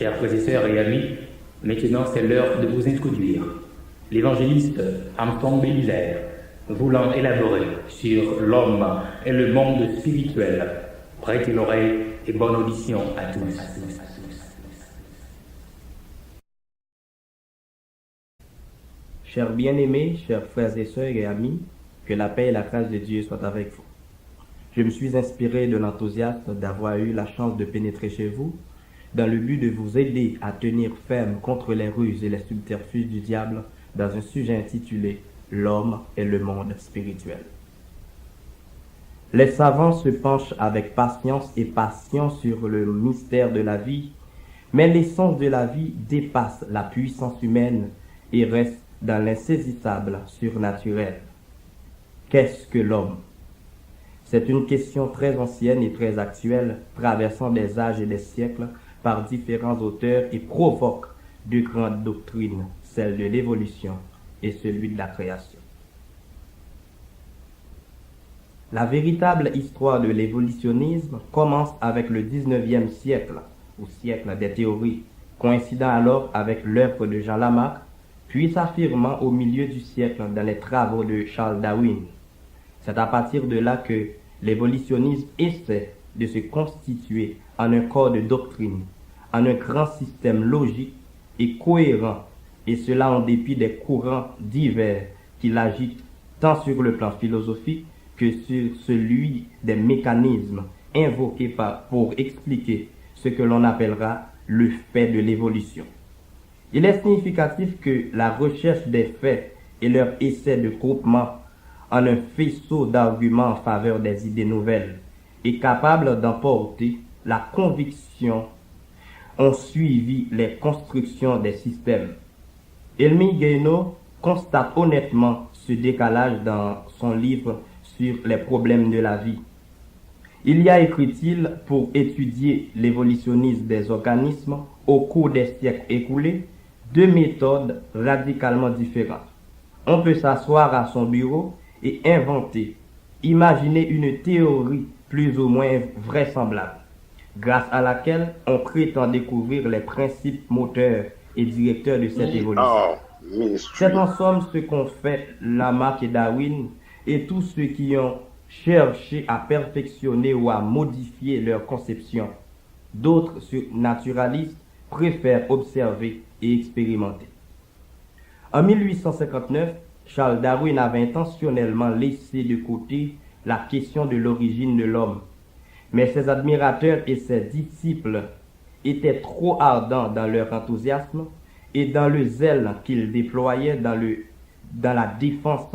Chers frères et sœurs et amis, maintenant c'est l'heure de vous introduire l'évangéliste Anton Bélisaire, voulant élaborer sur l'homme et le monde spirituel. Prêtez l'oreille et bonne audition à tous. Chers bien-aimés, chers frères et sœurs et amis, que la paix et la grâce de Dieu soient avec vous. Je me suis inspiré de l'enthousiasme d'avoir eu la chance de pénétrer chez vous dans le but de vous aider à tenir ferme contre les ruses et les subterfuges du diable dans un sujet intitulé « L'homme et le monde spirituel ». Les savants se penchent avec patience et passion sur le mystère de la vie, mais l'essence de la vie dépasse la puissance humaine et reste dans l'insaisissable surnaturel. Qu'est-ce que l'homme? C'est une question très ancienne et très actuelle, traversant des âges et des siècles par différents auteurs et provoque deux grandes doctrines, celle de l'évolution et celui de la création. La véritable histoire de l'évolutionnisme commence avec le 19e siècle, au siècle des théories, coïncidant alors avec l'œuvre de Jean Lamarck, puis s'affirmant au milieu du siècle dans les travaux de Charles Darwin. C'est à partir de là que l'évolutionnisme essaie de se constituer en un corps de doctrine, en un grand système logique et cohérent, et cela en dépit des courants divers qui l'agitent tant sur le plan philosophique que sur celui des mécanismes invoqués pour expliquer ce que l'on appellera le fait de l'évolution. Il est significatif que la recherche des faits et leur essai de groupement en un faisceau d'arguments en faveur des idées nouvelles est capable d'emporter la conviction ont suivi les constructions des systèmes. Elmi Guénaud constate honnêtement ce décalage dans son livre sur les problèmes de la vie. Il y a, écrit-il, pour étudier l'évolutionnisme des organismes au cours des siècles écoulés, deux méthodes radicalement différentes. On peut s'asseoir à son bureau et inventer, imaginer une théorie plus ou moins vraisemblable, grâce à laquelle on prétend découvrir les principes moteurs et directeurs de cette évolution. C'est en somme ce qu'ont fait Lamarck et Darwin et tous ceux qui ont cherché à perfectionner ou à modifier leur conception. D'autres naturalistes préfèrent observer et expérimenter. En 1859, Charles Darwin avait intentionnellement laissé de côté la question de l'origine de l'homme. Mais ses admirateurs et ses disciples étaient trop ardents dans leur enthousiasme et dans le zèle qu'ils déployaient dans la défense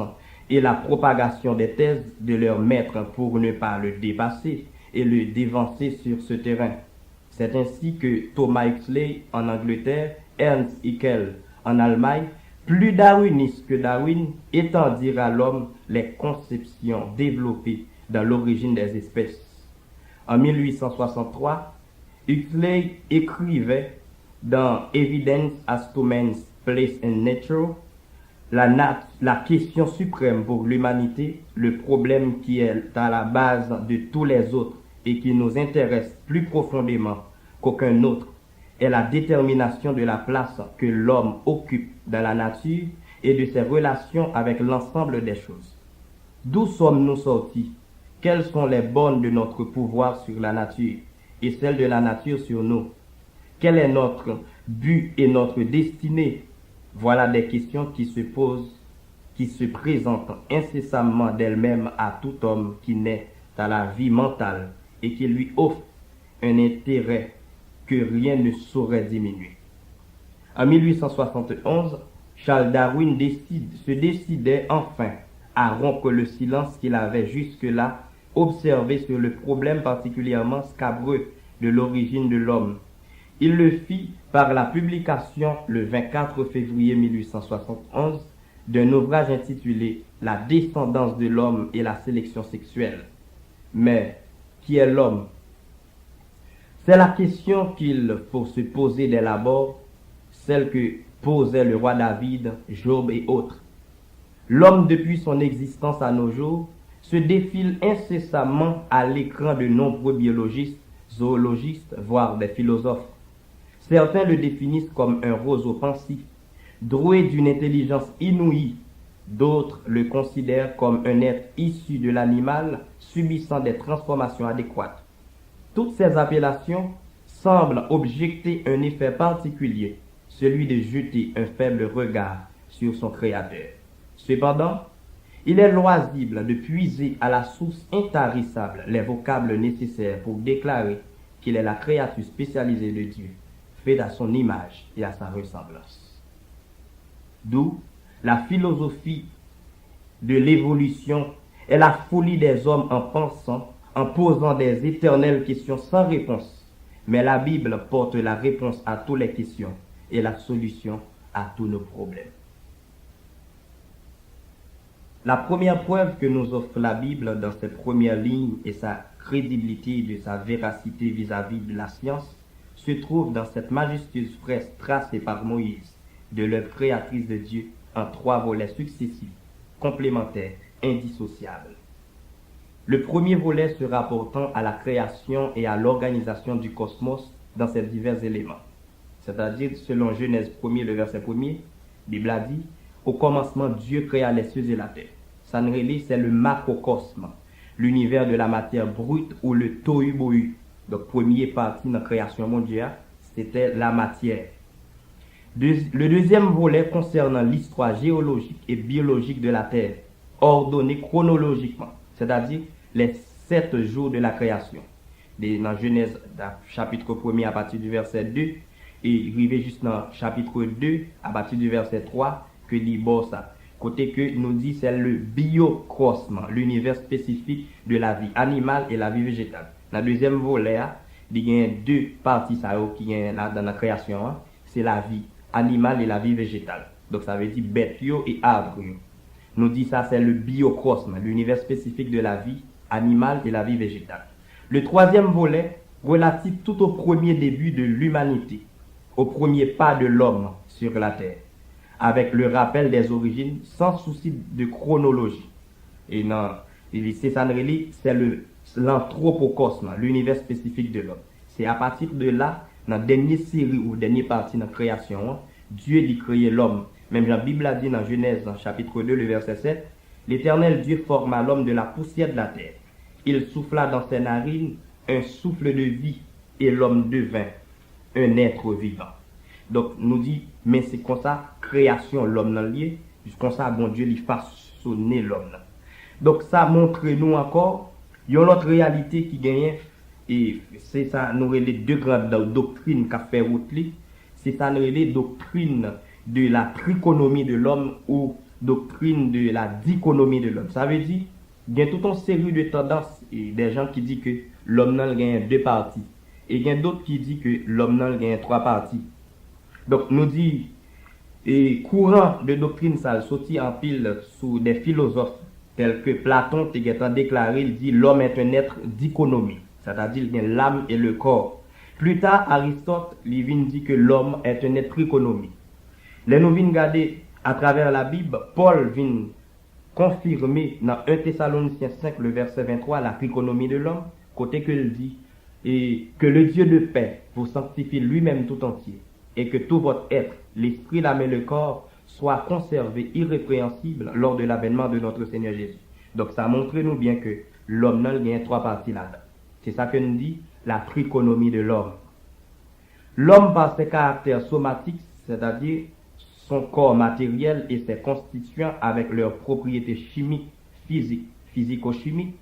et la propagation des thèses de leur maître pour ne pas le dépasser et le dévancer sur ce terrain. C'est ainsi que Thomas Huxley en Angleterre, Ernst Haeckel en Allemagne, plus darwiniste que Darwin, étendirent à l'homme les conceptions développées dans l'origine des espèces. En 1863, Huxley écrivait dans Evidence as to Man's Place in Nature la question suprême pour l'humanité, le problème qui est à la base de tous les autres et qui nous intéresse plus profondément qu'aucun autre, est la détermination de la place que l'homme occupe dans la nature et de ses relations avec l'ensemble des choses. D'où sommes-nous sortis? Quelles sont les bornes de notre pouvoir sur la nature et celles de la nature sur nous? Quel est notre but et notre destinée? Voilà des questions qui se posent, qui se présentent incessamment d'elles-mêmes à tout homme qui naît à la vie mentale et qui lui offre un intérêt que rien ne saurait diminuer. En 1871, Charles Darwin se décidait enfin à rompre le silence qu'il avait jusque-là observé sur le problème particulièrement scabreux de l'origine de l'homme. Il le fit par la publication le 24 février 1871 d'un ouvrage intitulé « La descendance de l'homme et la sélection sexuelle ». Mais qui est l'homme? C'est la question qu'il faut se poser dès l'abord, celle que posaient le roi David, Job et autres. L'homme, depuis son existence à nos jours, se défile incessamment à l'écran de nombreux biologistes, zoologistes, voire des philosophes. Certains le définissent comme un roseau pensif, doué d'une intelligence inouïe. D'autres le considèrent comme un être issu de l'animal subissant des transformations adéquates. Toutes ces appellations semblent objecter un effet particulier, celui de jeter un faible regard sur son Créateur. Cependant, il est loisible de puiser à la source intarissable les vocables nécessaires pour déclarer qu'il est la créature spécialisée de Dieu, faite à son image et à sa ressemblance. D'où la philosophie de l'évolution est la folie des hommes en pensant, en posant des éternelles questions sans réponse. Mais la Bible porte la réponse à toutes les questions et la solution à tous nos problèmes. La première preuve que nous offre la Bible dans ses premières lignes et sa crédibilité de sa véracité vis-à-vis de la science se trouve dans cette majestueuse fresque tracée par Moïse de l'œuvre créatrice de Dieu en 3 volets successifs, complémentaires, indissociables. Le premier volet se rapportant à la création et à l'organisation du cosmos dans ses divers éléments. C'est-à-dire, selon Genèse 1er, le verset 1er, la Bible a dit, au commencement, Dieu créa les cieux et la terre. Sanreli, c'est le macrocosme, l'univers de la matière brute ou le tohu-bohu. Donc, première partie de la création mondiale, c'était la matière. Le deuxième volet concernant l'histoire géologique et biologique de la Terre, ordonnée chronologiquement, c'est-à-dire les 7 jours de la création. Dans Genèse, chapitre 1er à partir du verset 2, et arrivé juste dans chapitre 2 à partir du verset 3, que dit ça. Côté que nous dit c'est le biocosme, l'univers spécifique de la vie animale et la vie végétale. Dans le deuxième volet, il y a 2 parties qui sont dans la création, c'est la vie animale et la vie végétale. Donc ça veut dire bête et arbre. Nous dit ça c'est le biocosme, l'univers spécifique de la vie animale et la vie végétale. Le troisième volet relatif tout au premier début de l'humanité, au premier pas de l'homme sur la terre, avec le rappel des origines sans souci de chronologie. Et c'est l'anthropocosme, l'univers spécifique de l'homme. C'est à partir de là, dans la dernière série ou dernière partie de la création, Dieu dit créer l'homme. Même la Bible a dit dans Genèse, dans chapitre 2, le verset 7, l'Éternel Dieu forma l'homme de la poussière de la terre. Il souffla dans ses narines un souffle de vie et l'homme devint un être vivant. Donc, nous dit, mais c'est comme ça, création, l'homme dans le lieu, comme ça, bon Dieu, il façonner l'homme. Donc, ça montre nous encore, il y a une autre réalité qui gagne, et c'est ça, nous les 2 grandes doctrines qu'a fait Routli, c'est ça, nous les doctrines de la trichonomie de l'homme ou doctrine de la dichonomie de l'homme. Ça veut dire, il y a toute une série de tendances, et des gens qui disent que l'homme n'a gagne 2 parties, et il y a d'autres qui disent que l'homme n'a gagne 3 parties. Donc, nous dit, et courant de doctrine, ça sorti en pile sous des philosophes tels que Platon, qui a déclaré, il dit l'homme est un être d'économie, c'est-à-dire il y a l'âme et le corps. Plus tard, Aristote, lui dit que l'homme est un être économique. Les nous venons regarder à travers la Bible, Paul vient confirmer dans 1 Thessaloniciens 5, le verset 23, la trichonomie de l'homme, côté que il dit, et que le Dieu de paix vous sanctifie lui-même tout entier, et que tout votre être, l'esprit, l'âme et le corps, soit conservé irrépréhensible lors de l'avènement de notre Seigneur Jésus. Donc ça montre nous bien que l'homme n'a gagne 3 parties là-dedans. C'est ça que nous dit la trichonomie de l'homme. L'homme par ses caractères somatiques, c'est-à-dire son corps matériel et ses constituants avec leurs propriétés chimiques, physiques, physico-chimiques,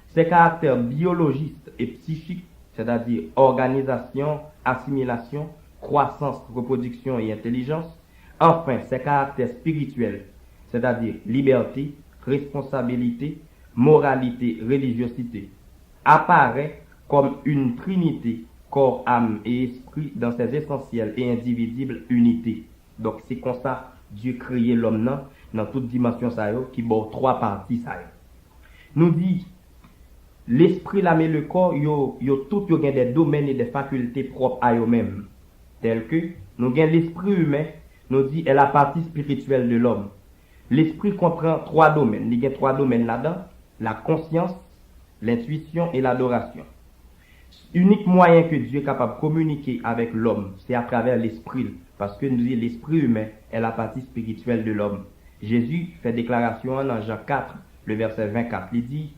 ses caractères biologistes et psychiques, c'est-à-dire organisation, assimilation, croissance, reproduction et intelligence. Enfin, ses caractères spirituels, c'est-à-dire liberté, responsabilité, moralité, religiosité, apparaît comme une trinité, corps, âme et esprit dans ses essentielles et indivisibles unités. Donc, c'est comme ça Dieu créé l'homme dans toute dimension ça qui bord 3 parties ça. Nous dit l'esprit, l'âme et le corps, yo tout yo gen des domaines et des facultés propres à eux-mêmes. Tels que nous avons l'esprit humain, nous dit est la partie spirituelle de l'homme. L'esprit comprend 3 domaines. Il y a 3 domaines là-dedans, la conscience, l'intuition et l'adoration. Unique moyen que Dieu est capable de communiquer avec l'homme, c'est à travers l'esprit. Parce que nous dit l'esprit humain est la partie spirituelle de l'homme. Jésus fait déclaration en Jean 4, le verset 24. Il dit,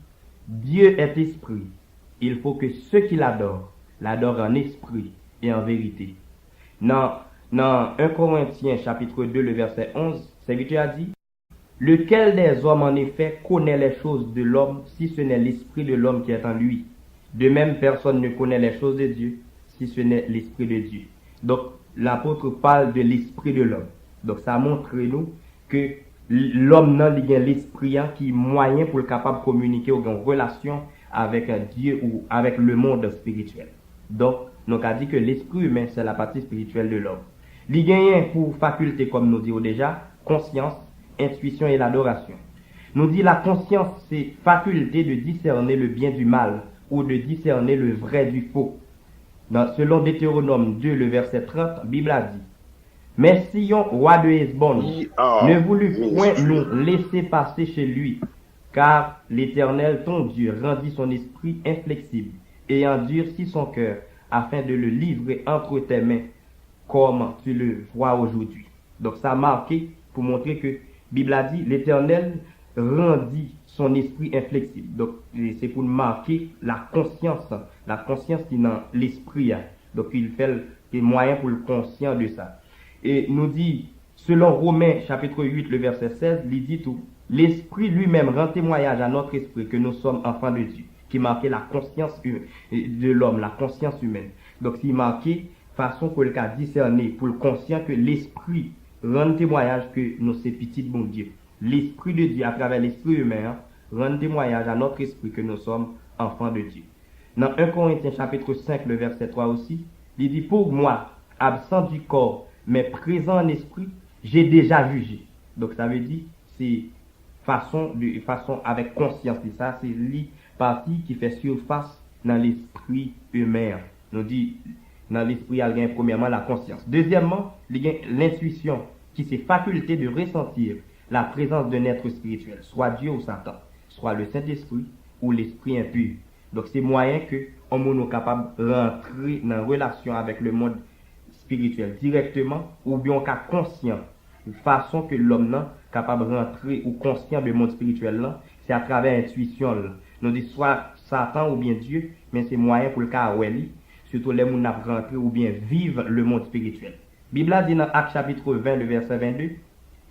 Dieu est esprit. Il faut que ceux qui l'adorent en esprit et en vérité. Dans 1 Corinthiens chapitre 2, le verset 11, serviteur a dit, lequel des hommes en effet connaît les choses de l'homme si ce n'est l'esprit de l'homme qui est en lui? De même, personne ne connaît les choses de Dieu si ce n'est l'esprit de Dieu. Donc, l'apôtre parle de l'esprit de l'homme. Donc, ça montre nous que l'homme n'a l'esprit qui est moyen pour être capable de communiquer ou en relation avec Dieu ou avec le monde spirituel. Donc, nous avons dit que l'esprit humain, c'est la partie spirituelle de l'homme. Il gagne pour faculté, comme nous disons déjà, conscience, intuition et l'adoration. Nous dit la conscience, c'est faculté de discerner le bien du mal ou de discerner le vrai du faux. Selon Deutéronome 2, le verset 30, Bible a dit, mais Sion, roi de Hesbon, ne voulut point nous laisser passer chez lui, car l'Éternel, ton Dieu, rendit son esprit inflexible et endurcit son cœur, afin de le livrer entre tes mains, comme tu le vois aujourd'hui. Donc ça a marqué pour montrer que Bible a dit, l'Éternel rendit son esprit inflexible. Donc c'est pour marquer la conscience qui est dans l'esprit. Donc il fait les moyens pour le conscient de ça. Et nous dit, selon Romains chapitre 8, le verset 16, il dit tout, l'esprit lui-même rend témoignage à notre esprit que nous sommes enfants de Dieu, qui marquait la conscience de l'homme, la conscience humaine. Donc c'est marqué façon pour le cas discerner, pour le conscient que l'esprit rend témoignage que nous sommes petits de bon Dieu. L'esprit de Dieu, à travers l'esprit humain, rend témoignage à notre esprit que nous sommes enfants de Dieu. Dans 1 Corinthiens chapitre 5, le verset 3 aussi, il dit, pour moi, absent du corps, mais présent en esprit, j'ai déjà jugé. Donc ça veut dire, c'est façon avec conscience. Ça, c'est la partie qui fait surface dans l'esprit humain. Nous dit, dans l'esprit, il y a premièrement la conscience. Deuxièmement, il y a l'intuition, qui c'est faculté de ressentir la présence d'un être spirituel, soit Dieu ou Satan, soit le Saint-Esprit ou l'esprit impur. Donc c'est moyen que on est capable de rentrer dans une relation avec le monde spirituel directement, ou bien on est conscient de façon que l'homme est capable de rentrer ou conscient du monde spirituel là, c'est à travers l'intuition. Nous disons soit Satan ou bien Dieu, mais c'est moyen pour le cas où elle surtout les gens qui rentrer ou bien vivre le monde spirituel. Bible a dit dans Actes chapitre 20, le verset 22,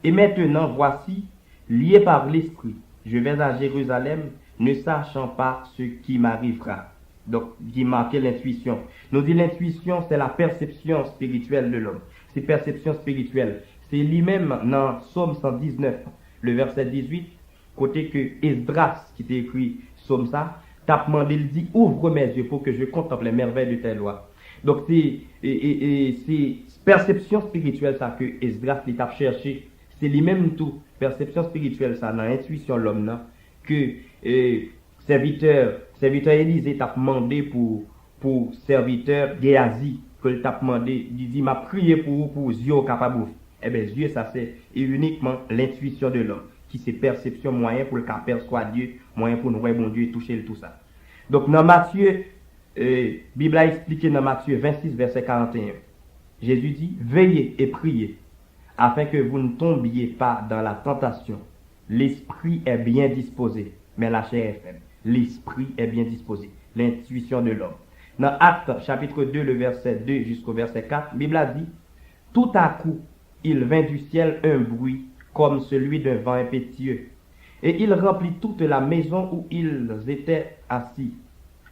et maintenant voici, lié par l'esprit, je vais à Jérusalem, ne sachant pas ce qui m'arrivera. Donc, qui marquait l'intuition. Nous dit l'intuition, c'est la perception spirituelle de l'homme. C'est perception spirituelle. C'est lui-même dans Psaume 119, le verset 18, côté que Esdras, qui t'a écrit Psaume ça, t'a demandé, il dit, ouvre mes yeux pour que je contemple les merveilles de tes lois. Donc, c'est perception spirituelle ça que Esdras t'a cherché. C'est lui-même tout, perception spirituelle ça, dans l'intuition de l'homme, que serviteur Élisée t'a demandé pour serviteur Géasi, que t'a demandé, il dit, m'a prié pour yeux capable. Eh bien, yeux, ça c'est uniquement l'intuition de l'homme, qui c'est perception, moyen pour le cas perçoit Dieu, moyen pour nous voir bon Dieu et toucher tout ça. Donc, dans Matthieu, Bible a expliqué dans Matthieu 26, verset 41, Jésus dit, veillez et priez, afin que vous ne tombiez pas dans la tentation. L'esprit est bien disposé, mais la chair est faible. L'esprit est bien disposé, l'intuition de l'homme. Dans Actes, chapitre 2, le verset 2 jusqu'au verset 4, Bible a dit, tout à coup, il vint du ciel un bruit comme celui d'un vent impétueux, et il remplit toute la maison où ils étaient assis.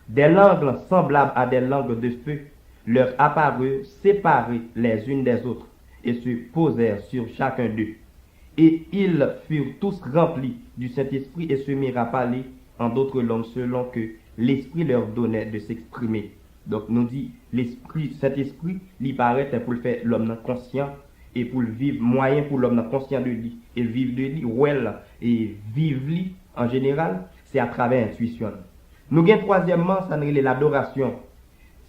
Des langues semblables à des langues de feu leur apparurent séparées les unes des autres, et se posèrent sur chacun d'eux. Et ils furent tous remplis du Saint-Esprit et se mirent à parler en d'autres langues selon que l'Esprit leur donnait de s'exprimer. Donc nous dit l'Esprit, Saint-Esprit, lui paraît pour le faire l'homme conscient et pour le vivre, moyen pour l'homme conscient de lui et vivre de lui, et vivre lui en général, c'est à travers l'intuition. Nous avons troisièmement, ça c'est l'adoration.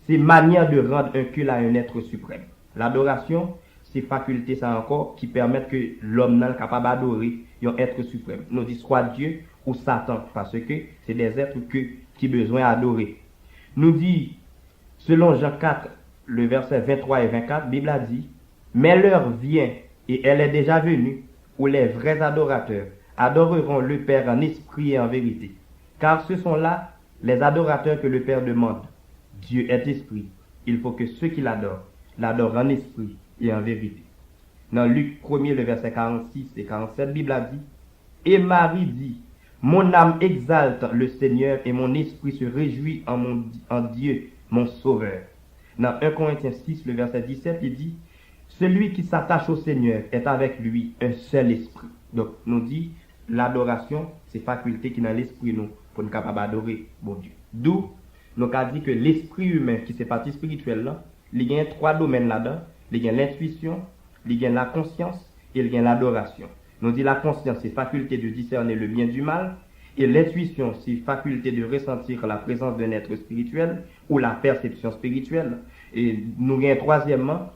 C'est manière de rendre un culte à un être suprême. L'adoration, c'est facultés ça encore qui permettent que l'homme n'est capable d'adorer un être suprême. Nous disons soit Dieu ou Satan, parce que c'est des êtres qui ont besoin d'adorer. Nous dit Selon Jean 4, le verset 23 et 24, Bible a dit, mais l'heure vient, et elle est déjà venue, où les vrais adorateurs adoreront le Père en esprit et en vérité. Car ce sont là les adorateurs que le Père demande. Dieu est esprit. Il faut que ceux qui l'adorent en esprit et en vérité. Dans Luc 1er, le verset 46 et 47, Bible a dit, et Marie dit, mon âme exalte le Seigneur et mon esprit se réjouit en Dieu, mon Sauveur. Dans 1 Corinthiens 6, le verset 17, il dit, celui qui s'attache au Seigneur est avec lui un seul esprit. Donc, nous dit, l'adoration, c'est faculté qui dans l'esprit nous, pour nous capables d'adorer bon Dieu. D'où, nous avons dit que l'esprit humain, qui c'est partie spirituelle là, il y a trois domaines là-dedans. Il y a l'intuition, il y a la conscience et il y a l'adoration. Nous dit la conscience, c'est faculté de discerner le bien du mal. Et l'intuition, c'est faculté de ressentir la présence d'un être spirituel ou la perception spirituelle. Et nous avons troisièmement,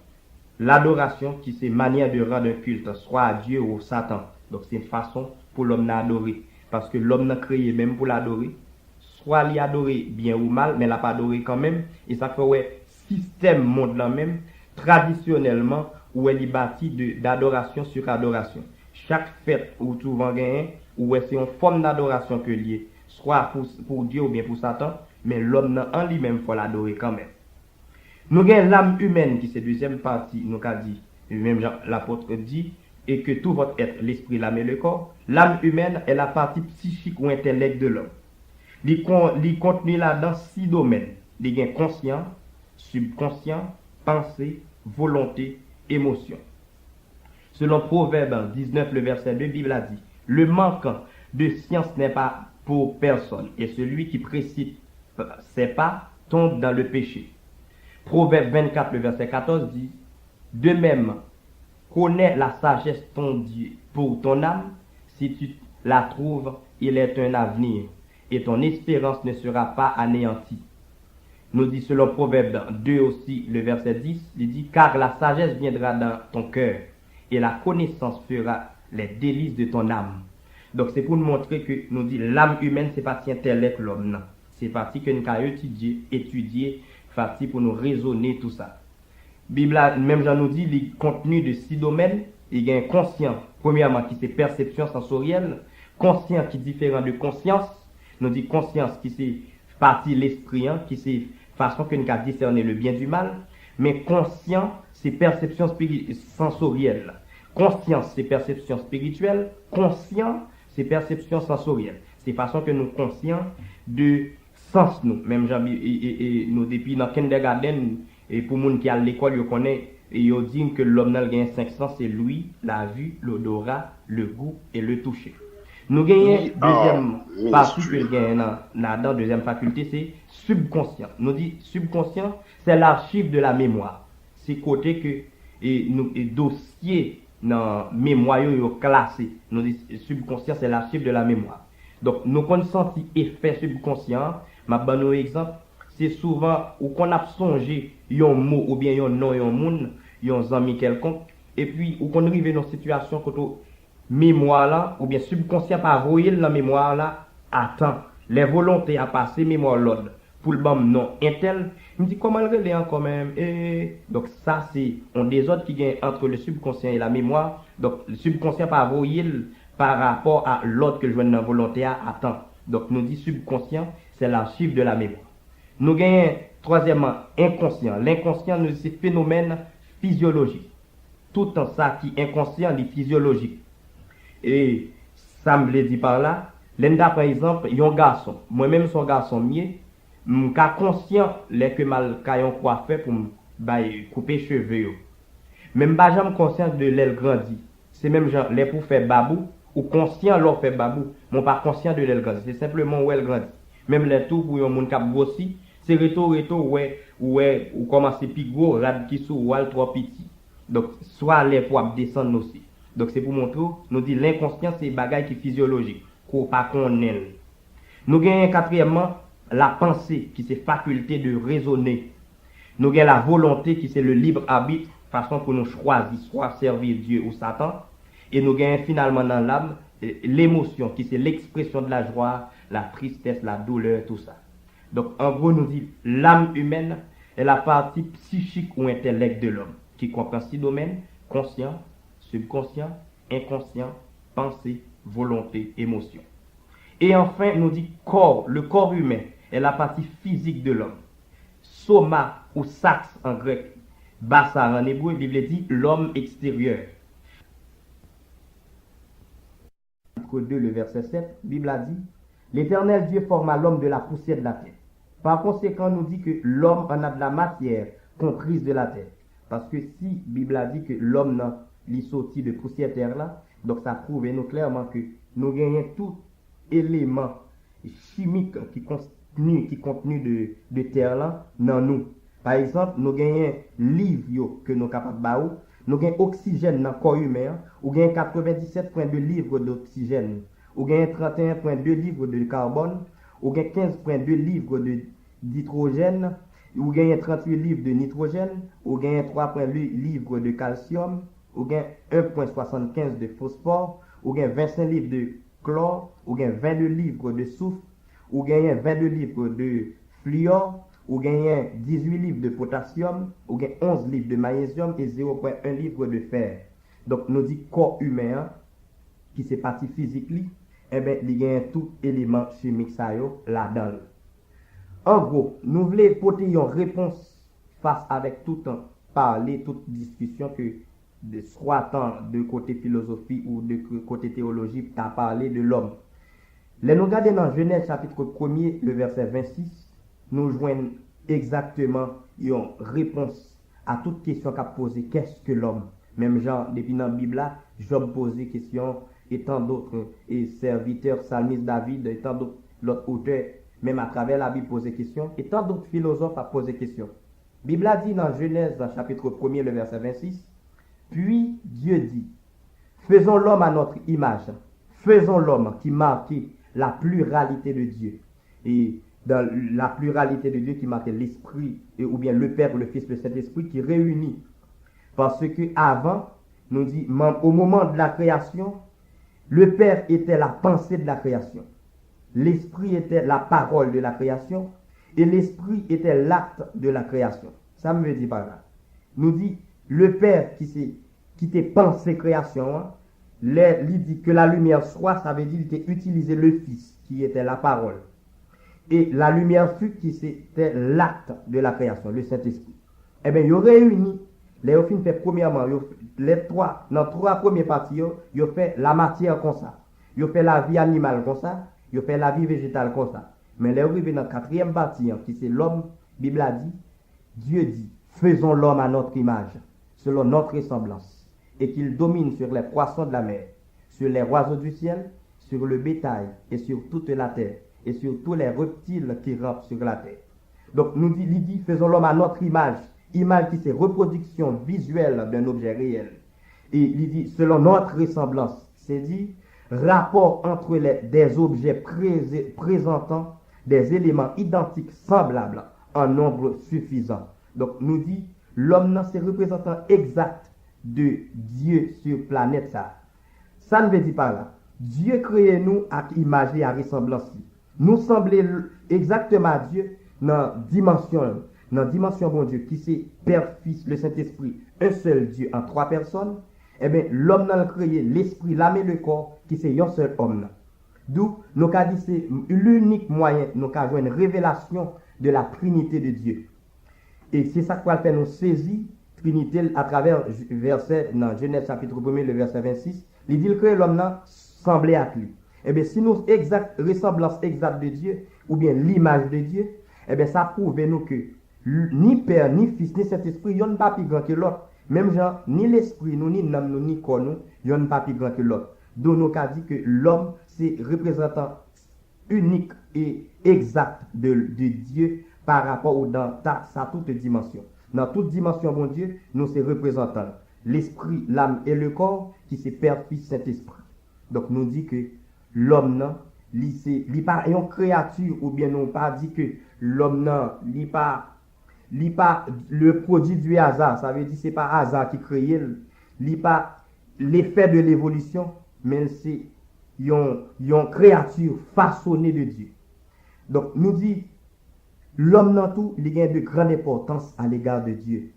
l'adoration qui c'est manière de rendre un culte, soit à Dieu ou à Satan. Donc c'est une façon pour l'homme d'adorer. Parce que l'homme n'a créé même pour l'adorer. Soit l'y adorer bien ou mal, mais l'a pas adoré quand même. Et ça fait ouais, système monde là même, traditionnellement, où elle est bâti d'adoration sur adoration. Chaque fête où tu vas gagner, où c'est une forme d'adoration que lié, soit pour Dieu ou bien pour Satan, mais l'homme en lui-même faut l'adorer quand même. Nous avons l'âme humaine qui c'est deuxième partie, nous avons dit, même l'apôtre dit, et que tout votre être, l'esprit, l'âme et le corps, l'âme humaine est la partie psychique ou intellect de l'homme. Il contenu là-dedans 6 domaines. Il y a conscient, subconscient, pensée, volonté, émotion. Selon Proverbe 19, le verset 2, Bible a dit, le manquant de science n'est pas pour personne, et celui qui précipite ses pas tombe dans le péché. Proverbe 24, le verset 14 dit, de même, connais la sagesse ton Dieu pour ton âme, si tu la trouves, il est un avenir, et ton espérance ne sera pas anéantie. Nous dit selon Proverbe 2 aussi, le verset 10, il dit, car la sagesse viendra dans ton cœur, et la connaissance fera les délices de ton âme. Donc c'est pour nous montrer que nous dit l'âme humaine, c'est partie intellect l'homme, non. C'est partie que nous avons étudier, partie pour nous raisonner tout ça. Bible, même Jean nous dit, les contenus de 6 domaines, il y a un conscient, premièrement, qui c'est perception sensorielle, conscient qui est différent de conscience, nous dit conscience qui c'est partie l'esprit, qui c'est façon que nous avons discerner le bien du mal, mais conscient, c'est perception sensorielle. Conscience, c'est perception spirituelle. Conscient, c'est perception sensorielle. C'est façon que nous conscients de sens nous. Même et nous depuis dans kindergarten et pour moun qui à l'école, yo connaît et yo dit que l'homme n'a gagne 5 sens, c'est l'ouïe, la vue, l'odorat, le goût et le toucher. Nous gagnons deuxième partie que gagne dans deuxième faculté, c'est subconscient. Nous dit subconscient, c'est l'archive de la mémoire. C'est côté que et dossier dans mémoire yo classé. Nous dit subconscient, c'est l'archive de la mémoire. Donc nous connaissons effet subconscient. Ma bonne exemple, c'est souvent où qu'on a songé yon mot ou bien yon nom yon moun, yon ami quelconque et puis où qu'on arrive dans situation côté mémoire là ou bien subconscient par voyer dans mémoire là attend les volontés à passer mémoire l'autre pour le bon non intel me dit comment le relais quand même et donc ça c'est un des autres qui gagne entre le subconscient et la mémoire. Donc le subconscient par voyer par rapport à l'autre que je vois dans volonté à attend. Donc nous dit subconscient c'est l'archive de la mémoire. Nous gagnons troisièmement inconscient. L'inconscient nous c'est phénomène physiologique. Tout en ça qui est inconscient est physiologique. Et ça me dit par là, l'enda par exemple, yon garçon, moi-même son garçon mieux, m'ka conscient les que mal kayon coiffeur pour couper cheveux yo. Même pas jamais conscient de l'aile grandi. C'est même genre les pour faire babou ou conscient leur faire babou, mon pas conscient de l'aile grandi. C'est simplement où elle grandit. Même les tout pour yon moun k'ap grossi, c'est reto ouais ou commence plus gros, rad qui sou ou al trop petit. Donc soit les pour descendre aussi. Donc c'est pour montrer, nous dit l'inconscient c'est bagay qui physiologique, qu'on pas connaît. Nous gagnons quatrièmement la pensée qui c'est faculté de raisonner. Nous gagnons la volonté qui c'est le libre arbitre, façon pour nous choisir soit servir Dieu ou Satan. Et nous gagnons finalement dans l'âme l'émotion qui c'est l'expression de la joie, la tristesse, la douleur, tout ça. Donc en gros nous dit l'âme humaine est la partie psychique ou intellect de l'homme, qui comprend 6 domaines: conscient, subconscient, inconscient, pensée, volonté, émotion. Et enfin, nous dit corps. Le corps humain est la partie physique de l'homme. Soma ou sax en grec, bassa en hébreu, la Bible dit l'homme extérieur. Chapitre 2, le verset 7, la Bible a dit: l'Éternel Dieu forma l'homme de la poussière de la terre. Par conséquent, nous dit que l'homme en a de la matière comprise de la terre. Parce que si la Bible a dit que l'homme n'a sorti de poussière terre là, donc ça prouve nous clairement que nous gagnons tout élément chimique qui contenu de terre là dans nous. Par exemple, nous gagnons livre que nous sommes capables de baou, nous gagnons oxygène dans le corps humain, ou gagnons 97,2 livres d'oxygène, ou gagnons 31,2 livres de carbone, ou gagnons 15,2 livres d'hydrogène, ou gagnons 38 livres de nitrogène, ou gagnons 3,8 livres de calcium, ou gagnons 1,75 de phosphore, ou gagnons 25 livres de chlore, ou gagnons 22 livres de soufre, ou gagnons 22 livres de fluor, ou gagnons 18 livres de potassium, ou gagnons 11 livres de magnésium et 0,1 livre de fer. Donc, nous dit corps humain, qui c'est partie physique, eh bien, il y a tout élément chimique ça là-dedans. En gros, nous voulons porter une réponse face avec tout un parler, toute discussion que soit tant de côté philosophie ou de côté théologie, tu as parlé de l'homme. Les nous regardons dans Genèse chapitre 1er, le verset 26, nous joignons exactement une réponse à toute question qu'a posée: qu'est-ce que l'homme? Même genre, depuis dans la Bible, Job posait question, et tant d'autres serviteurs, psalmistes David, et tant d'autres auteurs, même à travers la Bible, posaient question, et tant d'autres philosophes a posé question. La Bible a dit dans Genèse, dans chapitre 1er, le verset 26, puis Dieu dit: faisons l'homme à notre image, faisons l'homme qui marque la pluralité de Dieu. Et dans la pluralité de Dieu qui marque l'Esprit, ou bien le Père, le Fils, le Saint-Esprit qui réunit. Parce que avant, nous dit, au moment de la création, le Père était la pensée de la création. L'Esprit était la parole de la création. Et l'Esprit était l'acte de la création. Ça me dit par là. Nous dit, le Père qui t'a pensé création, il dit que la lumière soit, ça veut dire qu'il t'a utilisé le Fils, qui était la parole. Et la lumière fut, qui c'était l'acte de la création, le Saint-Esprit. Eh bien, il réunit, les films fait premièrement, dans 3 premières parties, il fait la matière comme ça. Il fait la vie animale comme ça. Il fait la vie végétale comme ça. Mais les arrivé dans la 4e partie, qui c'est l'homme, la Bible a dit, Dieu dit, faisons l'homme à notre image, selon notre ressemblance, et qu'il domine sur les poissons de la mer, sur les oiseaux du ciel, sur le bétail, et sur toute la terre, et sur tous les reptiles qui rampent sur la terre. Donc, il dit, faisons l'homme à notre image, image qui c'est reproduction visuelle d'un objet réel. Et il dit, selon notre ressemblance, c'est dit, rapport entre des objets présentant des éléments identiques, semblables, en nombre suffisant. Donc, nous dit, l'homme, c'est représentant exact de Dieu sur planète ça. Ça ne veut dire pas là. Dieu crée nous à image et à ressemblance. Nous semblons exactement à Dieu dans dimension bon Dieu, qui c'est Père, Fils, le Saint-Esprit, un seul Dieu en 3 personnes. Eh bien, l'homme n'a créé l'esprit, l'âme et le corps, qui c'est un seul homme. D'où, nous avons dit, c'est l'unique moyen, nous avons une révélation de la Trinité de Dieu. Et c'est ça qu'on fait nous saisir Trinité à travers verset dans Genèse chapitre 1er, le verset 26. Il dit que l'homme n'a semblé à lui. Eh bien, si nous ressemblance exacte de Dieu, ou bien l'image de Dieu, eh bien, ça prouve nous que ni Père, ni Fils, ni Saint-Esprit, ils n'ont pas plus grand que l'autre. Même genre, ni l'esprit, nous, ni l'âme, nous, ni corps, nous, ils n'ont pas plus grand que l'autre. Donc, nous avons dit que l'homme, c'est représentant unique et exact de Dieu par rapport au dans sa toute dimension. Dans toute dimension, mon Dieu, nous c'est représentant l'esprit, l'âme et le corps, qui c'est Père, Fils, Saint-Esprit. Donc, nous dit que l'homme, non, n'est pas une créature, ou bien nous pas dit que l'homme, non, n'est pas le produit du hasard. Ça veut dire que ce n'est pas hasard qui crée, n'est pas l'effet de l'évolution, mais c'est une créature façonnée de Dieu. Donc, nous dit, l'homme dans tout, il a de grande importance à l'égard de Dieu.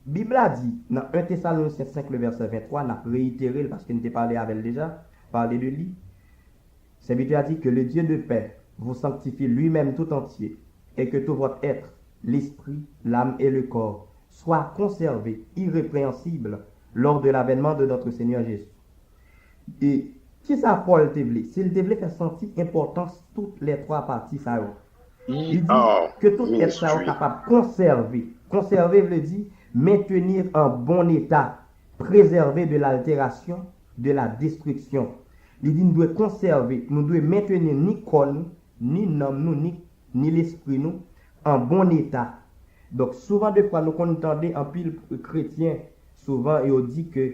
Bible a dit, dans 1 Thessaloniciens 5, le verset 23, on a réitéré parce qu'il n'était parlé avec déjà, parlé de lui. Serviteur a dit que le Dieu de paix vous sanctifie lui-même tout entier et que tout votre être, l'esprit, l'âme et le corps soient conservés irrépréhensibles lors de l'avènement de notre Seigneur Jésus. Et qui ça Paul te voulait? S'il te voulait faire sentir importance toutes les trois parties ça. Il dit que tout être ça est capable de conserver. Conserver veut dire maintenir en bon état, préserver de l'altération, de la destruction. Il dit nous devons conserver, nous devons maintenir ni corps, ni l'homme, nous, ni l'esprit nous en bon état. Donc souvent de fois nous entendons en pile chrétien, souvent et on dit que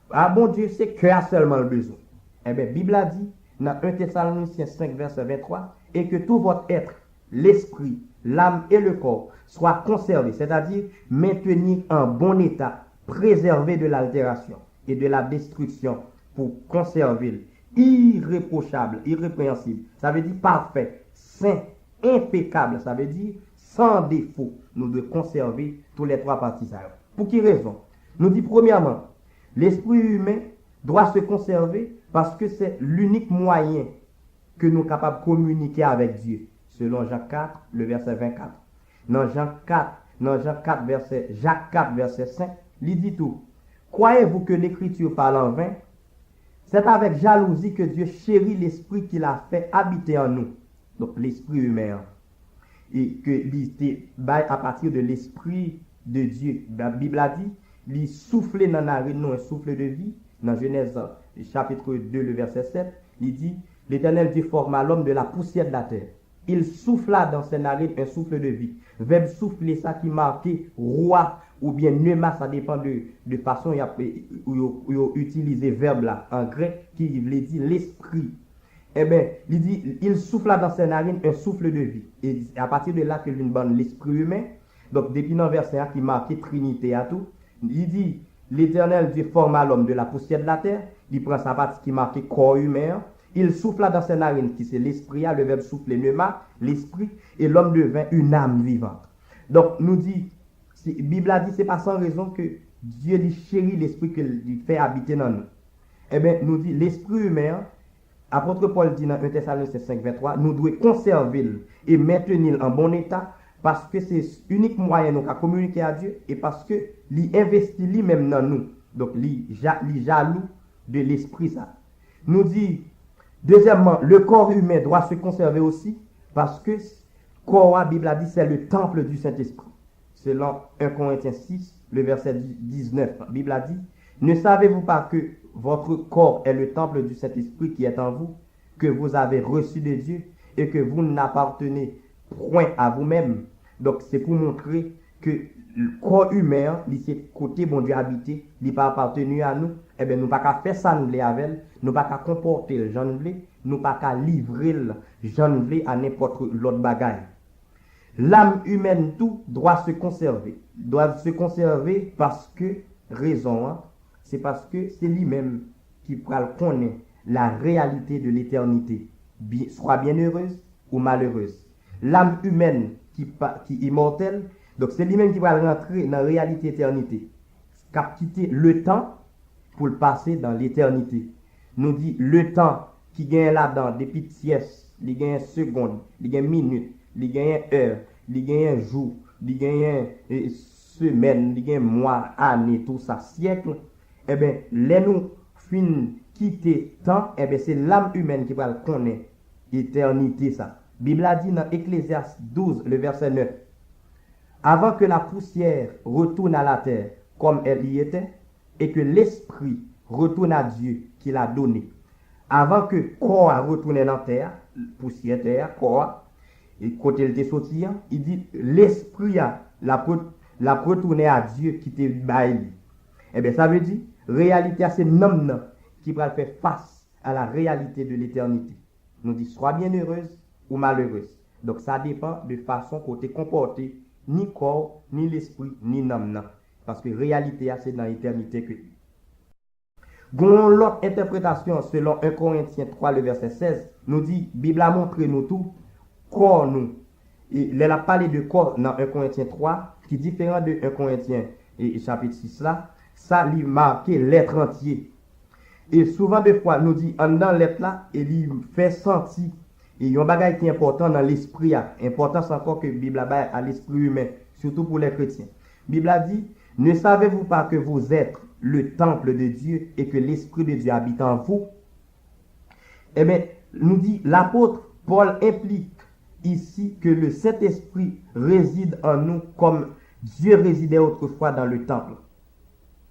ah bon Dieu c'est que a seulement le besoin. Eh bien Bible a dit dans 1 Thessaloniciens 5 verset 23 et que tout votre être, l'esprit, l'âme et le corps soient conservés, c'est-à-dire maintenir en bon état, préserver de l'altération et de la destruction pour conserver irréprochable, irrépréhensible. Ça veut dire parfait, saint, impeccable. Ça veut dire sans défaut. Nous devons conserver tous les trois parties. Pour quelle raison? Nous dit premièrement, l'esprit humain doit se conserver parce que c'est l'unique moyen que nous sommes capables de communiquer avec Dieu. Selon Jacques 4, le verset 24. Dans Jacques 4, verset 5, il dit tout. Croyez-vous que l'écriture parle en vain? C'est avec jalousie que Dieu chérit l'esprit qu'il a fait habiter en nous. Donc l'esprit humain. Et que l'idée à partir de l'esprit de Dieu. La Bible a dit, il souffle dans la narine, nous un souffle de vie. Dans Genèse chapitre 2, le verset 7, il dit, l'Éternel Dieu forma l'homme de la poussière de la terre. Il souffla dans ses narines un souffle de vie. Verbe souffler, ça qui marquait roi ou bien pneuma, ça dépend de façon où utiliser verbe là en grec qui veut dire l'esprit. Eh bien, il dit, il souffla dans ses narines un souffle de vie. Et à partir de là que vient bonne l'esprit humain. Donc, depuis dans verset 1 qui marquait Trinité à tout, il dit, l'Éternel Dieu forma l'homme de la poussière de la terre. Il prend sa partie qui marquait corps humain. Il souffla dans ses narines, qui c'est l'esprit, le verbe souffler, pneuma, l'esprit, et l'homme devint une âme vivante. Donc, nous dit, la Bible a dit, c'est pas sans raison que Dieu dit chérit l'esprit qu'il fait habiter dans nous. Eh bien, nous dit, l'esprit humain, apôtre Paul dit dans 1 Thessaloniciens 5, 23, nous devons conserver et maintenir en bon état parce que c'est l'unique moyen nous à communiquer à Dieu et parce que il investit lui-même dans nous. Donc, il jaloux de l'esprit ça. Nous dit, deuxièmement, le corps humain doit se conserver aussi parce que corps, la Bible a dit, c'est le temple du Saint-Esprit. Selon 1 Corinthiens 6, le verset 19, la Bible a dit, ne savez-vous pas que votre corps est le temple du Saint-Esprit qui est en vous, que vous avez reçu de Dieu et que vous n'appartenez point à vous-même. Donc, c'est pour montrer que le corps humain, c'est côté bon Dieu habité, il pas appartenu à nous. Eh bien, nous pas qu'à faire ça nous avec, nous pas qu'à comporter le genre nous pas qu'à livrer le genre à n'importe l'autre bagaille. L'âme humaine tout doit se conserver. Doit se conserver parce que, raison, c'est parce que c'est lui-même qui connaît la réalité de l'éternité, soit bienheureuse ou malheureuse. L'âme humaine qui est immortelle, donc c'est lui-même qui va rentrer dans la réalité éternité, quitter le temps pour le passer dans l'éternité. Nous dit le temps qui gagne là-dedans, des petites siestes, il gagne secondes, il gagne minutes, il gagne heures, il gagne jours, il gagne semaines, il gagne mois, années, tout ça, siècles. Eh bien, les nous fin quitter temps, eh bien, c'est l'âme humaine qui va connaître l'éternité ça. Bible a dit dans Ecclésiaste 12, le verset 9. Avant que la poussière retourne à la terre comme elle y était, et que l'esprit retourne à Dieu qui l'a donné. Avant que corps retourne dans la terre, poussière terre, corps, et côté il était sorti, il dit l'esprit la retourner à Dieu qui te baillé. Eh bien, ça veut dire, réalité, c'est l'homme qui va faire face à la réalité de l'éternité. Nous dit, soit bienheureuse ou malheureuse. Donc, ça dépend de façon côté comporté, ni corps, ni l'esprit, ni l'homme. Parce que réalité, c'est dans l'éternité que. Gon l'autre interprétation, selon 1 Corinthiens 3, le verset 16, nous dit, Bible a montré nous tout, corps nous, il a parlé de corps dans 1 Corinthiens 3, qui est différent de 1 Corinthiens et chapitre 6 là, ça lui marqué l'être entier. Et souvent des fois, nous dit, en dans l'être là, il fait sentir. Et il y a un bagage qui est important dans l'esprit. Important, c'est encore que la Bible a à l'esprit humain, surtout pour les chrétiens. La Bible a dit, ne savez-vous pas que vous êtes le temple de Dieu et que l'esprit de Dieu habite en vous? Eh bien, nous dit l'apôtre Paul implique ici que le Saint-Esprit réside en nous comme Dieu résidait autrefois dans le temple.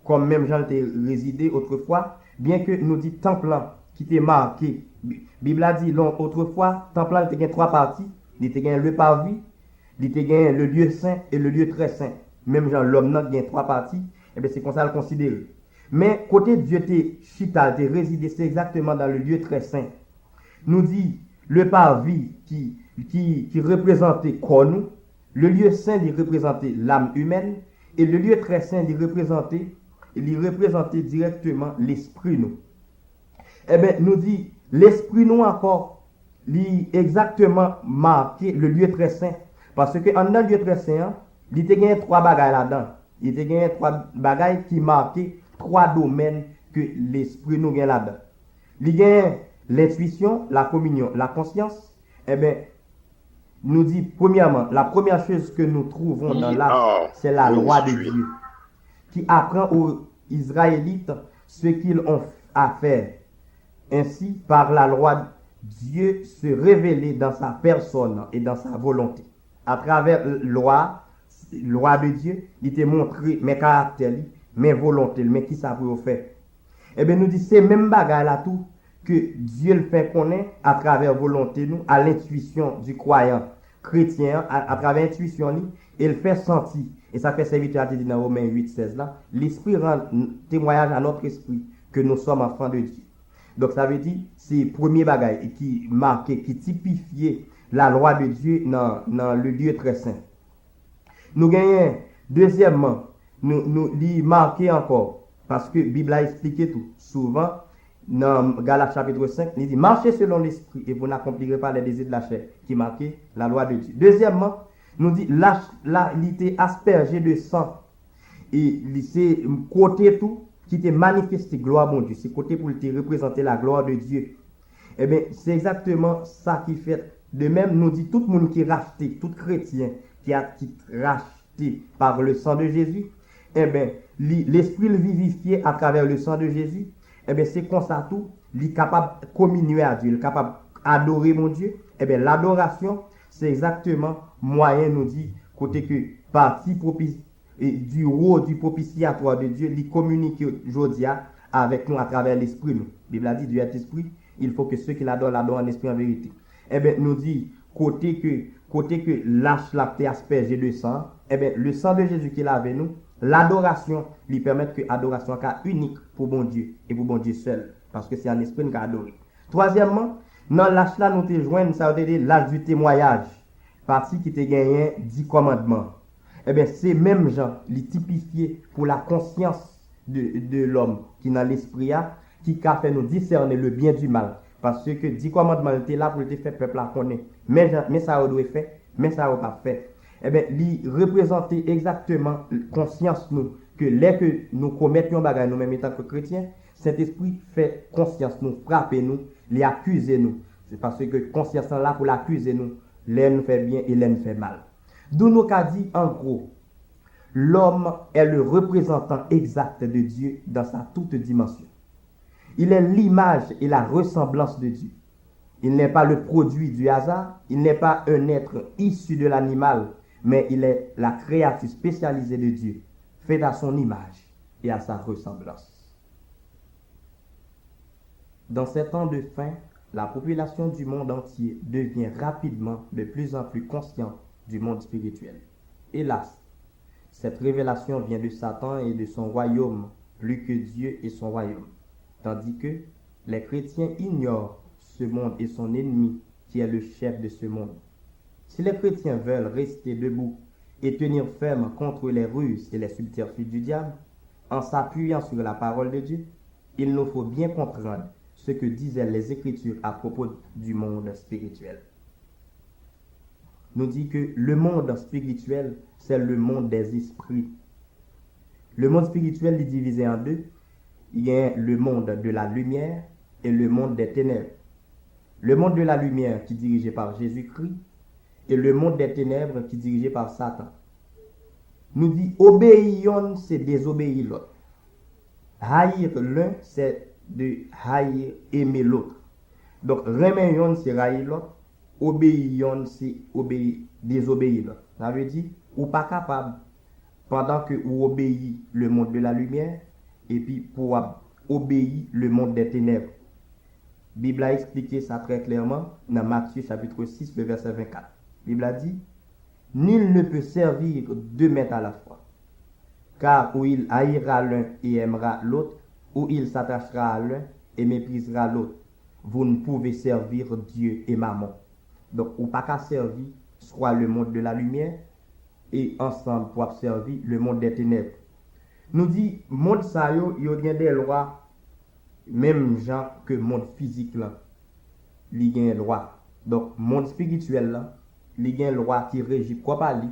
Comme même Jean était résidé autrefois, bien que nous dit temple là, qui était marqué. Bible a dit autrefois, temple là était trois parties. Il était le parvis, il était le lieu saint et le lieu très saint. Même Jean l'homme là il y a trois parties, et bien c'est comme ça à le considérer. Mais côté Dieu était chita, était résidé, c'est exactement dans le lieu très saint. Nous dit le parvis qui représentait quoi nous, le lieu saint il représentait l'âme humaine et le lieu très saint il représentait directement l'esprit nous. Eh bien, nous dit, l'esprit nous encore, il exactement marqué le lieu très saint. Parce que en dans le lieu très saint, il y a trois bagailles là-dedans. Il y a trois bagailles qui marquent trois domaines que l'esprit nous gagne là-dedans. Il y a l'intuition, la communion, la conscience. Eh bien, nous dit, premièrement, la première chose que nous trouvons dans l'âge, c'est la loi de Dieu, qui apprend aux Israélites ce qu'ils ont à faire. Ainsi, par la loi, Dieu se révélait dans sa personne et dans sa volonté. À travers la loi de Dieu, il te montré mes caractères, mes volontés, mais qui ça peut faire. Eh bien, nous disons, c'est même bagarre là tout que Dieu le fait connaître à travers volonté, nous, à l'intuition du croyant chrétien, à travers l'intuition, il le fait sentir. Et ça fait serviteur à dire dans Romains 8, 16 là. L'esprit rend témoignage à notre esprit que nous sommes enfants de Dieu. Donc ça veut dire, c'est le premier bagage qui marquait, qui typifiait la loi de Dieu dans le lieu très saint. Nous gagnons, deuxièmement, nous marquer encore, parce que la Bible a expliqué tout. Souvent, dans Galates chapitre 5, il dit, marchez selon l'esprit et vous n'accomplirez pas les désirs de la chair, qui marquait la loi de Dieu. Deuxièmement, nous dit, il était aspergé de sang. Et c'est côté tout qui te manifesté gloire mon Dieu. C'est côté pour te représenter la gloire de Dieu. Eh bien, c'est exactement ça qui fait. De même, nous dit tout le monde qui est racheté, tout chrétien qui est racheté par le sang de Jésus, eh bien, l'esprit le vivifié à travers le sang de Jésus, eh bien, c'est comme ça tout, il est capable de communier à Dieu, il est capable d'adorer mon Dieu. Eh bien, l'adoration, c'est exactement moyen, nous dit, côté que partie propice et du rôle du propitiatoire de Dieu, il communique aujourd'hui avec nous à travers l'esprit. La Bible a dit, Dieu est esprit, il faut que ceux qui l'adorent en esprit en vérité. Eh bien, nous dit, côté que lâche la aspergé de sang, eh bien, le sang de Jésus qu'il a avec nous, l'adoration lui permet que l'adoration soit unique pour bon Dieu et pour bon Dieu seul, parce que c'est un esprit qui adore. Troisièmement, dans l'âge là, nous te joignons, ça veut dire l'âge du témoignage, partie qui te gagné 10 commandements. Eh bien, c'est même genre, les typifié pour la conscience de l'homme qui dans l'esprit qui a fait nous discerner le bien du mal. Parce que 10 commandements étaient là pour te faire peuple à connaître. Mais ça a doit faire, mais ça n'a pas fait. Eh bien, il représentait exactement conscience nous, que dès que nous commettons bagage nous-mêmes étant que chrétiens, cet esprit fait conscience nous, frapper nous, les accuser nous. C'est parce que conscience est là pour l'accuser nous, l'un nous fait bien et l'un nous fait mal. D'où nous qu'a dit en gros, l'homme est le représentant exact de Dieu dans sa toute dimension. Il est l'image et la ressemblance de Dieu. Il n'est pas le produit du hasard, il n'est pas un être issu de l'animal, mais il est la créature spécialisée de Dieu, faite à son image et à sa ressemblance. Dans ces temps de fin, la population du monde entier devient rapidement de plus en plus consciente du monde spirituel. Hélas, cette révélation vient de Satan et de son royaume plus que Dieu et son royaume. Tandis que les chrétiens ignorent ce monde et son ennemi qui est le chef de ce monde. Si les chrétiens veulent rester debout et tenir ferme contre les ruses et les subterfuges du diable, en s'appuyant sur la parole de Dieu, il nous faut bien comprendre ce que disaient les Écritures à propos du monde spirituel. nous dit que le monde spirituel, c'est le monde des esprits. Le monde spirituel est divisé en deux. Il y a le monde de la lumière et le monde des ténèbres. Le monde de la lumière qui est dirigé par Jésus-Christ et le monde des ténèbres qui est dirigé par Satan. Nous dit obéir, c'est désobéir l'autre. Haïr l'un, c'est de haïr, aimer l'autre. Donc, remettre, c'est haïr l'autre. Obéir, c'est désobéir l'autre. Ça veut dire, ou pas capable, pendant que vous obéissez le monde de la lumière, et puis pour obéir le monde des ténèbres. La Bible a expliqué ça très clairement dans Matthieu chapitre 6, le verset 24. La Bible a dit, nul ne peut servir deux maîtres à la fois, car ou il haïra l'un et aimera l'autre, ou il s'attachera à l'un et méprisera l'autre. Vous ne pouvez servir Dieu et Mammon. Donc, ou pas qu'à servir soit le monde de la lumière et ensemble pour servir le monde des ténèbres. Nous dit, monde ça yo gen des lois, même gens que monde physique là, li gen loi. Donc, monde spirituel là, li gen loi qui régit propre à lui,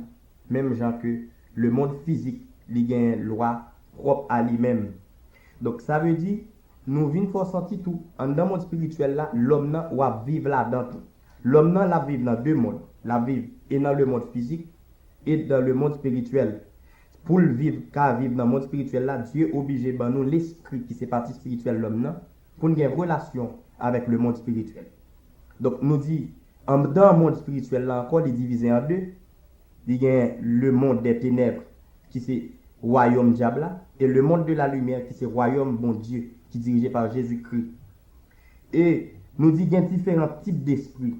même gens que le monde physique, li gen loi propre à lui-même. Donc, ça veut dire, nous vinn faut sentir tout. En dans le monde spirituel là, l'homme nan va vivre là-dedans tout. L'homme nan la vivre dans deux mondes, la vivre et dans le monde physique et dans le monde spirituel. Pour le vivre, car vivre dans le monde spirituel là, Dieu oblige ben nous l'esprit qui c'est partie spirituelle l'homme nan, pour nous avoir une relation avec le monde spirituel. Donc nous dit, dans le monde spirituel là encore, il est divisé en deux. Il y a le monde des ténèbres qui c'est royaume diable et le monde de la lumière qui c'est royaume bon Dieu qui est dirigé par Jésus-Christ. Et nous dit qu'il y a différents types d'esprits.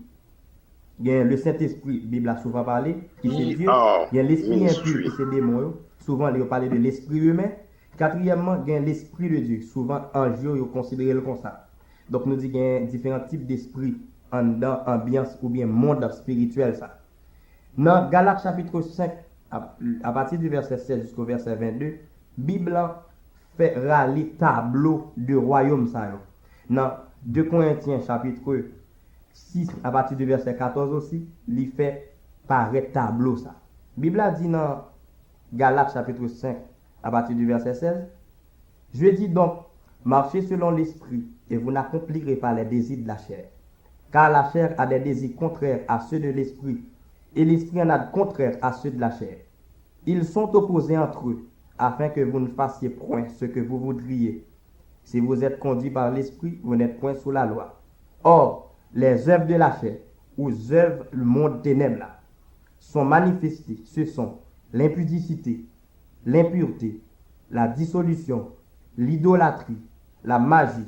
Il y a le Saint-Esprit, la Bible a souvent parlé, qui c'est Dieu. Il y a l'esprit impur qui c'est démon. Souvent, il y a parlé de l'esprit humain. Quatrièmement, il y a l'esprit de Dieu. Souvent, ange, il y a considéré le comme ça. Donc, nous dit qu'il y a différents types d'esprits dans l'ambiance ou bien monde spirituel. Ça. Dans Galates chapitre 5, à partir du verset 16 jusqu'au verset 22, la Bible fait râler tableau de royaume. Ça. Dans 2 Corinthiens chapitre 6, à partir du verset 14 aussi, il fait paraître tableau. Ça. La Bible a dit dans Galates chapitre 5, à partir du verset 16, je dis donc, marchez selon l'esprit, et vous n'accomplirez pas les désirs de la chair. Car la chair a des désirs contraires à ceux de l'esprit, et l'esprit en a de contraires à ceux de la chair. Ils sont opposés entre eux, afin que vous ne fassiez point ce que vous voudriez. Si vous êtes conduit par l'esprit, vous n'êtes point sous la loi. Or, les œuvres de la chair, ou œuvres du monde ténèbre là, sont manifestées. Ce sont l'impudicité, l'impureté, la dissolution, l'idolâtrie, la magie,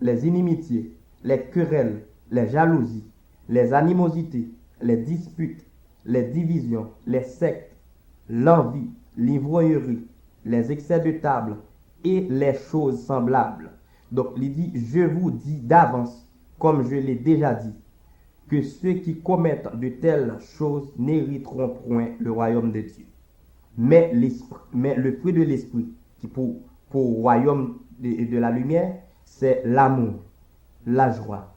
les inimitiés, les querelles, les jalousies, les animosités, les disputes, les divisions, les sectes, l'envie, l'ivrognerie, les excès de table et les choses semblables. Donc, il dit, je vous dis d'avance, comme je l'ai déjà dit, que ceux qui commettent de telles choses n'hériteront point le royaume de Dieu. Mais le fruit de l'esprit, qui pour le royaume de la lumière, c'est l'amour, la joie,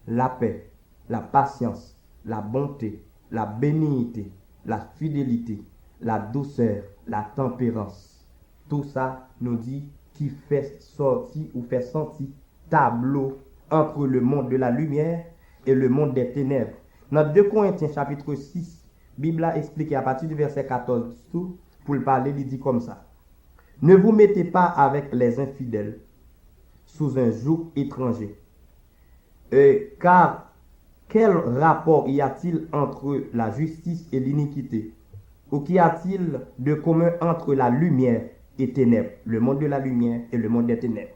la paix, la patience, la bonté, la bénignité, la fidélité, la douceur, la tempérance. Tout ça nous dit qui fait sortir ou fait sentir tableau entre le monde de la lumière et le monde des ténèbres. Dans 2 Corinthiens chapitre 6, la Bible a expliqué à partir du verset 14 tout, pour le parler, il dit comme ça. Ne vous mettez pas avec les infidèles sous un joug étranger. Car quel rapport y a-t-il entre la justice et l'iniquité? Ou qu'y a-t-il de commun entre la lumière et ténèbres, le monde de la lumière et le monde des ténèbres?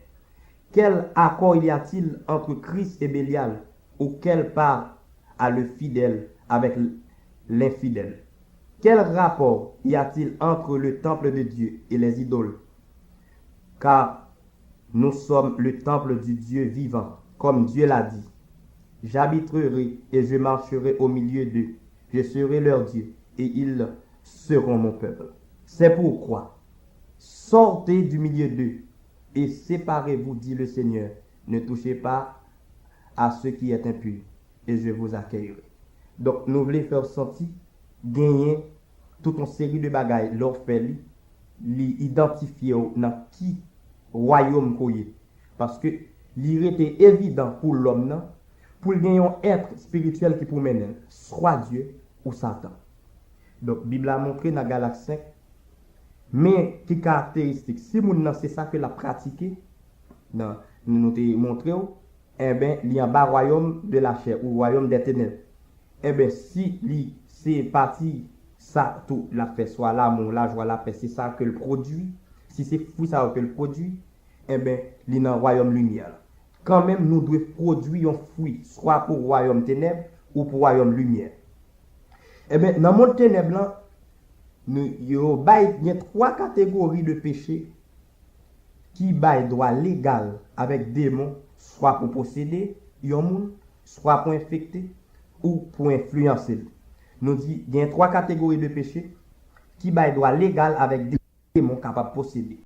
Quel accord y a-t-il entre Christ et Bélial? Ou quelle part a le fidèle avec l'infidèle? Quel rapport y a-t-il entre le temple de Dieu et les idoles? Car nous sommes le temple du Dieu vivant, comme Dieu l'a dit. J'habiterai et je marcherai au milieu d'eux. Je serai leur Dieu et ils seront mon peuple. C'est pourquoi, sortez du milieu d'eux et séparez-vous, dit le Seigneur. Ne touchez pas à ce qui est impur et je vous accueillerai. Donc, nous voulons faire sortir gagné toute une série de bagailles leur fait li identifier dans qui royaume koye parce que il était évident pour l'homme pour gagner un être spirituel qui pour mener soit Dieu ou Satan. Donc Bible a montré dans Galates 5 mais qui caractéristique si moun c'est ça que la pratiquer dans nous te montré eh ben il y a un royaume de la chair ou royaume des ténèbres. Eh ben si li c'est parti ça tout la fait soit l'amour la joie la paix c'est ça que le produit si c'est fou ça que le produit eh ben li dans royaume lumière quand même nous devons produire un fruit soit pour royaume ténèbres ou pour royaume lumière. Eh ben dans monde ténèbres là il y a trois catégories de péchés qui bail droit légal avec démons soit pour posséder yon moun soit pour infecter ou pour influencer. Nous dit il y a trois catégories de péchés qui bail droit légal avec démons capables de posséder.